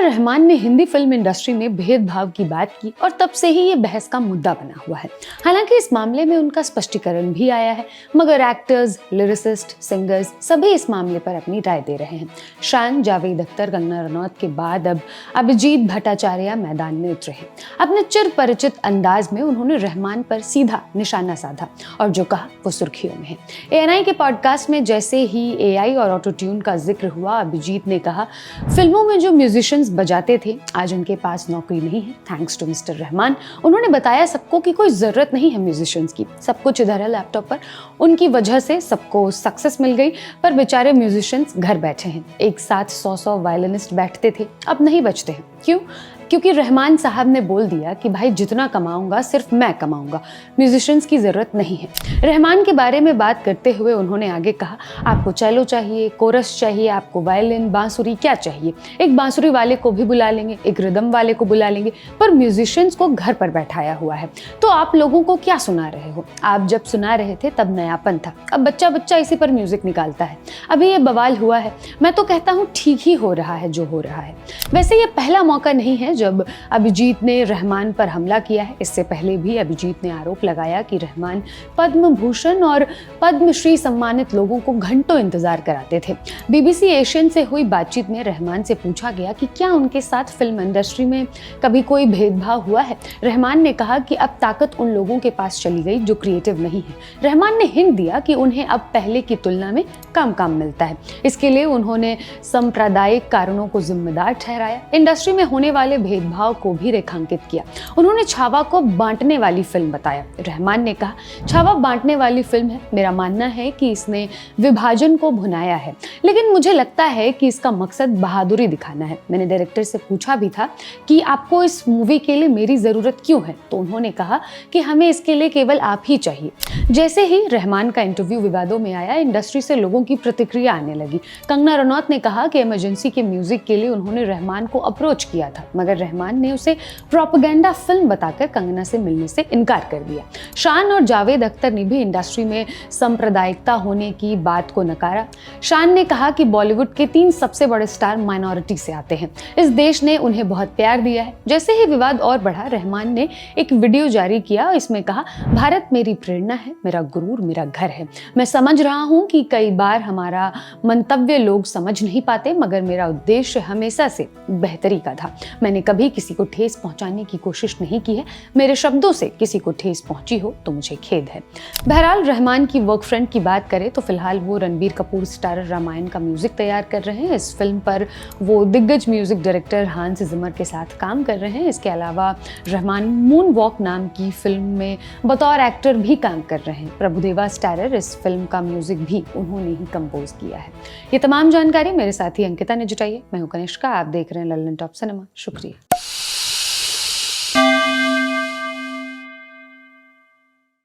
रहमान ने Hindi film industry में भेदभाव की बात की और तब से ही ये बहस का मुद्दा बना हुआ है। हालांकि इस मामले में उनका स्पष्टीकरण भी आया है, मगर एक्टर्स, लिरिसिस्ट, सिंगर्स सभी इस मामले पर अपनी राय दे रहे हैं। शान, जावेद अख्तर, कंगना रनौत के बाद अब अभिजीत भट्टाचार्य मैदान में उतरे हैं। अपने चिर परिचित अंदाज में उन्होंने रहमान पर सीधा निशाना साधा और जो कहा वो सुर्खियों में है। ANI के पॉडकास्ट में जैसे ही AI और ऑटो ट्यून का जिक्र हुआ, अभिजीत ने कहा, फिल्मों में जो म्यूजिशियंस बजाते थे आज उनके पास नौकरी नहीं है, थैंक्स टू मिस्टर रहमान। उन्होंने बताया सबको कि कोई जरूरत नहीं है म्यूजिशियंस की, सब कुछ इधर है लैपटॉप पर। उनकी वजह से सबको सक्सेस मिल गई, पर बेचारे म्यूजिशियंस घर बैठे हैं। एक साथ 100 वायलिनिस्ट बैठते थे, अब नहीं बचते हैं। क्यों? क्योंकि रहमान साहब ने बोल दिया कि भाई जितना कमाऊंगा सिर्फ मैं कमाऊंगा, म्यूजिशियंस की जरूरत नहीं है। रहमान के बारे में बात करते हुए उन्होंने आगे कहा, आपको चेलो चाहिए, कोरस चाहिए, आपको वायलिन, बांसुरी, क्या चाहिए? एक बांसुरी वाले को भी बुला लेंगे, एक रिदम वाले को बुला लेंगे, पर म्यूजिशियंस को घर पर बैठाया हुआ है। तो आप लोगों को क्या सुना रहे हो? आप जब सुना रहे थे तब नयापन था, अब बच्चा बच्चा इसी पर म्यूजिक निकालता है। अभी ये बवाल हुआ है, मैं तो कहता हूँ ठीक ही हो रहा है जो हो रहा है। वैसे ये पहला मौका नहीं है जब अभिजीत ने रहमान पर हमला किया है। इससे पहले भी अभिजीत ने आरोप लगाया कि रहमान पद्म भूषण और पद्मश्री सम्मानित लोगों को घंटों इंतजार कराते थे। BBC एशियन से हुई बातचीत में रहमान से पूछा गया कि क्या उनके साथ फिल्म इंडस्ट्री में कभी कोई भेदभाव हुआ है। रहमान ने कहा कि अब ताकत उन लोगों के पास चली गई जो क्रिएटिव नहीं है। रहमान ने हिंट दिया कि उन्हें अब पहले की तुलना में कम काम मिलता है। इसके लिए उन्होंने सांप्रदायिक कारणों को जिम्मेदार ठहराया। इंडस्ट्री में होने वाले भेदभाव को भी रेखांकित किया। उन्होंने छावा को बांटने वाली फिल्म बताया। रहमान ने कहा, छावा बांटने वाली फिल्म है। मेरा मानना है कि इसने विभाजन को भुनाया है, लेकिन मुझे लगता है कि इसका मकसद बहादुरी दिखाना है। मैंने डायरेक्टर से पूछा भी था कि आपको इस मूवी के लिए मेरी जरूरत क्यों है, तो उन्होंने कहा कि हमें इसके लिए केवल आप ही चाहिए। जैसे ही रहमान का इंटरव्यू विवादों में आया, इंडस्ट्री से लोगों की प्रतिक्रिया आने लगी। कंगना रनौत ने कहा कि इमरजेंसी के म्यूजिक के लिए उन्होंने रहमान को अप्रोच किया था, मगर रहमान ने उसे प्रोपेगेंडा फिल्म बताकर कंगना से मिलने से इनकार कर दिया। शान और जावेद अख्तर ने भी इंडस्ट्री में सांप्रदायिकता होने की बात को नकारा। शान ने कहा कि बॉलीवुड के 3 सबसे बड़े स्टार माइनॉरिटी से आते हैं, इस देश ने उन्हें बहुत प्यार दिया है। जैसे ही विवाद और बढ़ा, रहमान ने एक वीडियो जारी किया। इसमें कहा, भारत मेरी प्रेरणा है, मेरा गुरूर, मेरा घर है। मैं समझ रहा हूँ कि कई बार हमारा मंतव्य लोग समझ नहीं पाते, मगर मेरा उद्देश्य हमेशा से बेहतरी का था। मैंने कभी किसी को ठेस पहुंचाने की कोशिश नहीं की है। मेरे शब्दों से किसी को ठेस पहुंची हो तो मुझे खेद है। बहरहाल, रहमान की वर्क फ्रंट की बात करें तो फिलहाल वो रणबीर कपूर स्टारर रामायण का म्यूजिक तैयार कर रहे हैं। इस फिल्म पर वो दिग्गज म्यूजिक डायरेक्टर हांस जिमर के साथ काम कर रहे हैं। इसके अलावा रहमान मून वॉक नाम की फिल्म में बतौर एक्टर भी काम कर रहे हैं। प्रभुदेवा स्टारर इस फिल्म का म्यूजिक भी उन्होंने ही कंपोज किया है। ये तमाम जानकारी मेरे साथी अंकिता ने जुटाई है। मैं हूं कनिष्का, आप देख रहे हैं लल्लन टॉप सिनेमा। शुक्रिया।